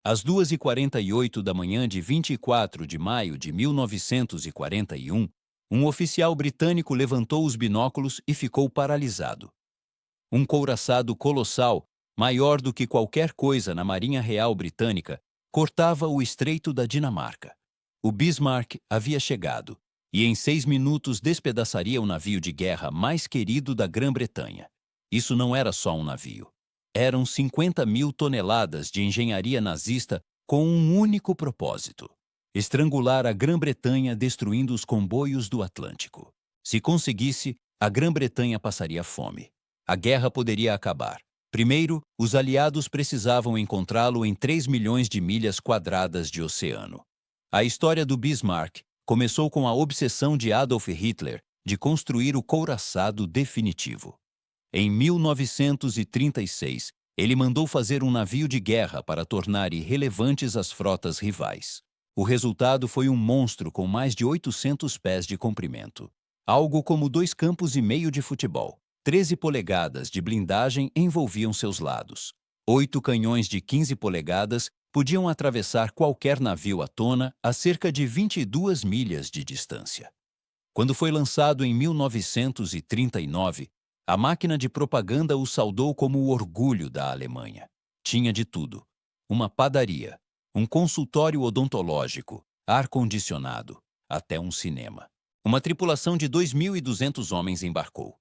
Às 2h48 da manhã de 24 de maio de 1941, um oficial britânico levantou os binóculos e ficou paralisado. Um couraçado colossal, maior do que qualquer coisa na Marinha Real Britânica, cortava o Estreito da Dinamarca. O Bismarck havia chegado, e em 6 minutos despedaçaria o navio de guerra mais querido da Grã-Bretanha. Isso não era só um navio. Eram 50.000 toneladas de engenharia nazista com um único propósito: estrangular a Grã-Bretanha destruindo os comboios do Atlântico. Se conseguisse, a Grã-Bretanha passaria fome. A guerra poderia acabar. Primeiro, os aliados precisavam encontrá-lo em 3 milhões de milhas quadradas de oceano. A história do Bismarck começou com a obsessão de Adolf Hitler de construir o couraçado definitivo. Em 1936, ele mandou fazer um navio de guerra para tornar irrelevantes as frotas rivais. O resultado foi um monstro com mais de 800 pés de comprimento. Algo como 2,5 campos de futebol. 13 polegadas de blindagem envolviam seus lados. 8 canhões de 15 polegadas podiam atravessar qualquer navio à tona a cerca de 22 milhas de distância. Quando foi lançado em 1939, a máquina de propaganda o saudou como o orgulho da Alemanha. Tinha de tudo: uma padaria, um consultório odontológico, ar-condicionado, até um cinema. Uma tripulação de 2.200 homens embarcou.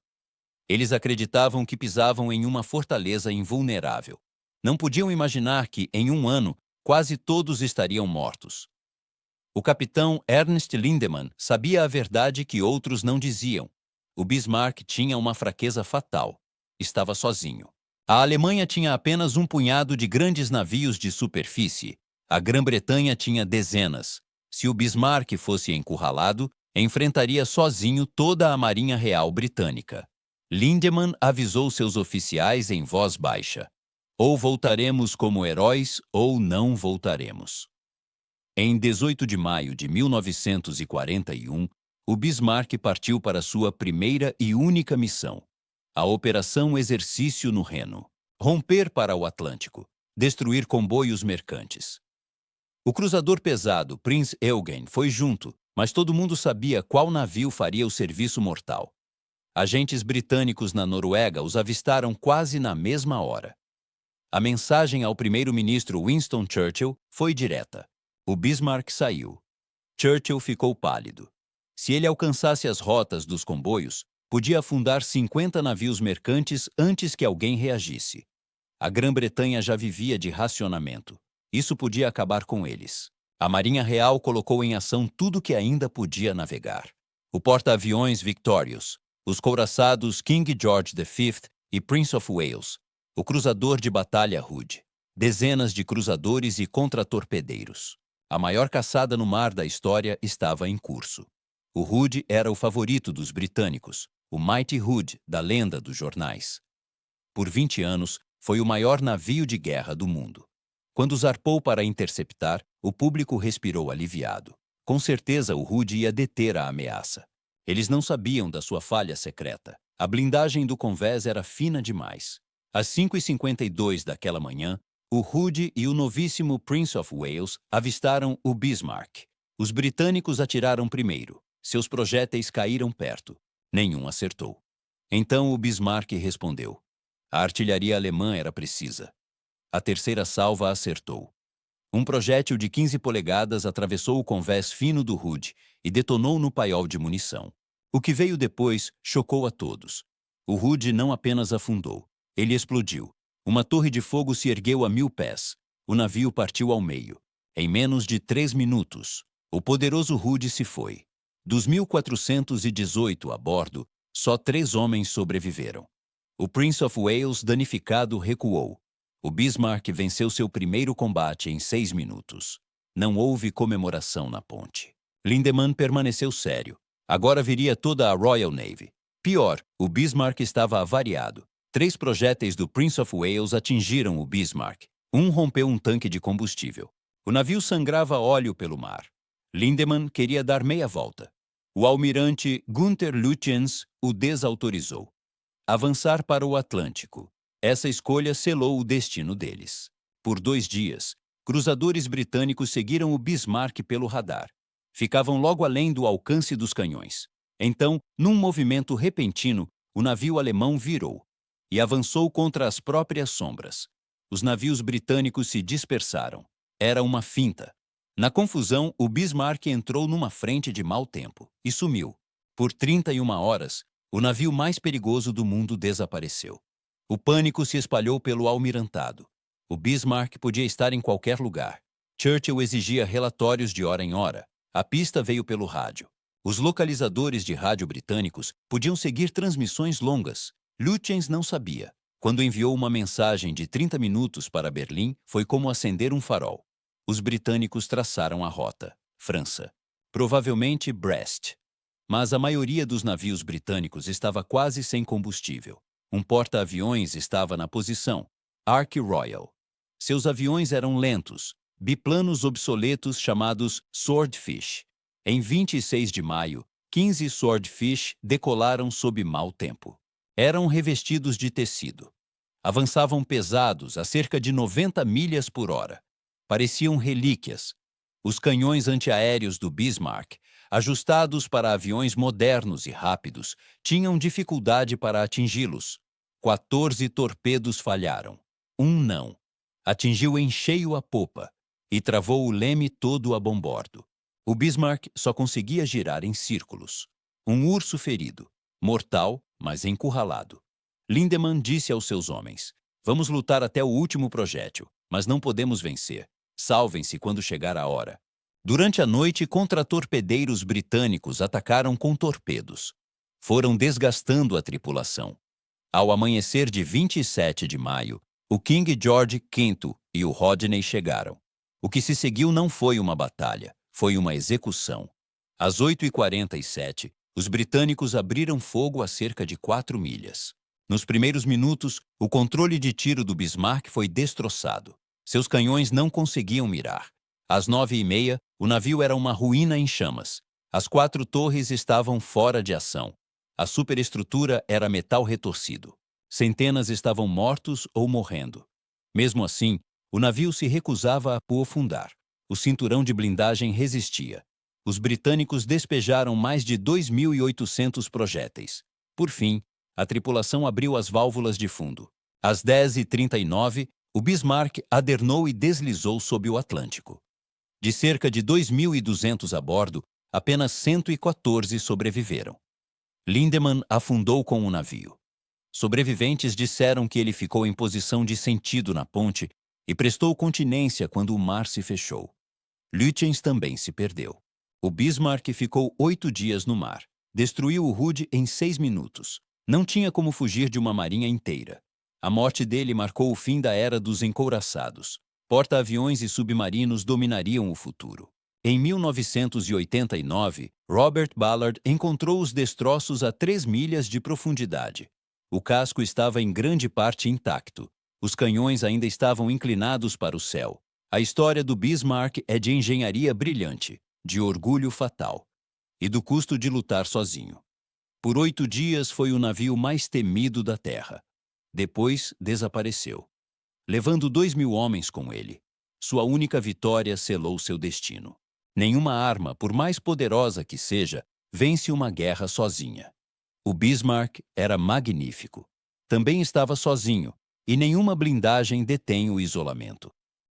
Eles acreditavam que pisavam em uma fortaleza invulnerável. Não podiam imaginar que, em um ano, quase todos estariam mortos. O capitão Ernst Lindemann sabia a verdade que outros não diziam. O Bismarck tinha uma fraqueza fatal. Estava sozinho. A Alemanha tinha apenas um punhado de grandes navios de superfície. A Grã-Bretanha tinha dezenas. Se o Bismarck fosse encurralado, enfrentaria sozinho toda a Marinha Real Britânica. Lindemann avisou seus oficiais em voz baixa: ou voltaremos como heróis ou não voltaremos. Em 18 de maio de 1941, o Bismarck partiu para sua primeira e única missão, a Operação Exercício no Reno. Romper para o Atlântico, destruir comboios mercantes. O cruzador pesado Prinz Eugen foi junto, mas todo mundo sabia qual navio faria o serviço mortal. Agentes britânicos na Noruega os avistaram quase na mesma hora. A mensagem ao primeiro-ministro Winston Churchill foi direta. O Bismarck saiu. Churchill ficou pálido. Se ele alcançasse as rotas dos comboios, podia afundar 50 navios mercantes antes que alguém reagisse. A Grã-Bretanha já vivia de racionamento. Isso podia acabar com eles. A Marinha Real colocou em ação tudo que ainda podia navegar. O porta-aviões Victorious, os couraçados King George V e Prince of Wales, o cruzador de batalha Hood, dezenas de cruzadores e contratorpedeiros. A maior caçada no mar da história estava em curso. O Hood era o favorito dos britânicos, o Mighty Hood da lenda dos jornais. Por 20 anos, foi o maior navio de guerra do mundo. Quando zarpou para interceptar, o público respirou aliviado. Com certeza o Hood ia deter a ameaça. Eles não sabiam da sua falha secreta. A blindagem do convés era fina demais. Às 5h52 daquela manhã, o Hood e o novíssimo Prince of Wales avistaram o Bismarck. Os britânicos atiraram primeiro. Seus projéteis caíram perto. Nenhum acertou. Então o Bismarck respondeu. A artilharia alemã era precisa. A terceira salva acertou. Um projétil de 15 polegadas atravessou o convés fino do Hood e detonou no paiol de munição. O que veio depois chocou a todos. O Hood não apenas afundou, ele explodiu. Uma torre de fogo se ergueu a 1000 pés. O navio partiu ao meio. Em menos de 3 minutos, o poderoso Hood se foi. Dos 1.418 a bordo, só 3 homens sobreviveram. O Prince of Wales, danificado, recuou. O Bismarck venceu seu primeiro combate em 6 minutos. Não houve comemoração na ponte. Lindemann permaneceu sério. Agora viria toda a Royal Navy. Pior, o Bismarck estava avariado. 3 projéteis do Prince of Wales atingiram o Bismarck. Um rompeu um tanque de combustível. O navio sangrava óleo pelo mar. Lindemann queria dar meia volta. O almirante Günther Lütjens o desautorizou. Avançar para o Atlântico. Essa escolha selou o destino deles. Por 2 dias, Cruzadores britânicos seguiram o Bismarck pelo radar. Ficavam logo além do alcance dos canhões. Então, num movimento repentino, o navio alemão virou e avançou contra as próprias sombras. Os navios britânicos se dispersaram. Era uma finta. Na confusão, o Bismarck entrou numa frente de mau tempo e sumiu. Por 31 horas, o navio mais perigoso do mundo desapareceu. O pânico se espalhou pelo almirantado. O Bismarck podia estar em qualquer lugar. Churchill exigia relatórios de hora em hora. A pista veio pelo rádio. Os localizadores de rádio britânicos podiam seguir transmissões longas. Lütjens não sabia. Quando enviou uma mensagem de 30 minutos para Berlim, foi como acender um farol. Os britânicos traçaram a rota. França. Provavelmente Brest. Mas a maioria dos navios britânicos estava quase sem combustível. Um porta-aviões estava na posição, Ark Royal. Seus aviões eram lentos, biplanos obsoletos chamados Swordfish. Em 26 de maio, 15 Swordfish decolaram sob mau tempo. Eram revestidos de tecido. Avançavam pesados a cerca de 90 milhas por hora. Pareciam relíquias. Os canhões antiaéreos do Bismarck, ajustados para aviões modernos e rápidos, tinham dificuldade para atingi-los. 14 torpedos falharam. Um não. Atingiu em cheio a popa e travou o leme todo a bombordo. O Bismarck só conseguia girar em círculos. Um urso ferido, mortal, mas encurralado. Lindemann disse aos seus homens: "Vamos lutar até o último projétil, mas não podemos vencer. Salvem-se quando chegar a hora." Durante a noite, contratorpedeiros britânicos atacaram com torpedos. Foram desgastando a tripulação. Ao amanhecer de 27 de maio, o King George V e o Rodney chegaram. O que se seguiu não foi uma batalha, foi uma execução. Às 8h47, os britânicos abriram fogo a cerca de 4 milhas. Nos primeiros minutos, o controle de tiro do Bismarck foi destroçado. Seus canhões não conseguiam mirar. Às 9h30, o navio era uma ruína em chamas. As 4 torres estavam fora de ação. A superestrutura era metal retorcido. Centenas estavam mortos ou morrendo. Mesmo assim, o navio se recusava a afundar. O cinturão de blindagem resistia. Os britânicos despejaram mais de 2.800 projéteis. Por fim, a tripulação abriu as válvulas de fundo. Às 10h39, o Bismarck adernou e deslizou sob o Atlântico. De cerca de 2.200 a bordo, apenas 114 sobreviveram. Lindemann afundou com o navio. Sobreviventes disseram que ele ficou em posição de sentido na ponte e prestou continência quando o mar se fechou. Lütjens também se perdeu. O Bismarck ficou 8 dias no mar. Destruiu o Rude em 6 minutos. Não tinha como fugir de uma marinha inteira. A morte dele marcou o fim da era dos encouraçados. Porta-aviões e submarinos dominariam o futuro. Em 1989, Robert Ballard encontrou os destroços a 3 milhas de profundidade. O casco estava em grande parte intacto. Os canhões ainda estavam inclinados para o céu. A história do Bismarck é de engenharia brilhante, de orgulho fatal e do custo de lutar sozinho. Por 8 dias foi o navio mais temido da Terra. Depois desapareceu, levando 2.000 homens com ele. Sua única vitória selou seu destino. Nenhuma arma, por mais poderosa que seja, vence uma guerra sozinha. O Bismarck era magnífico. Também estava sozinho, e nenhuma blindagem detém o isolamento.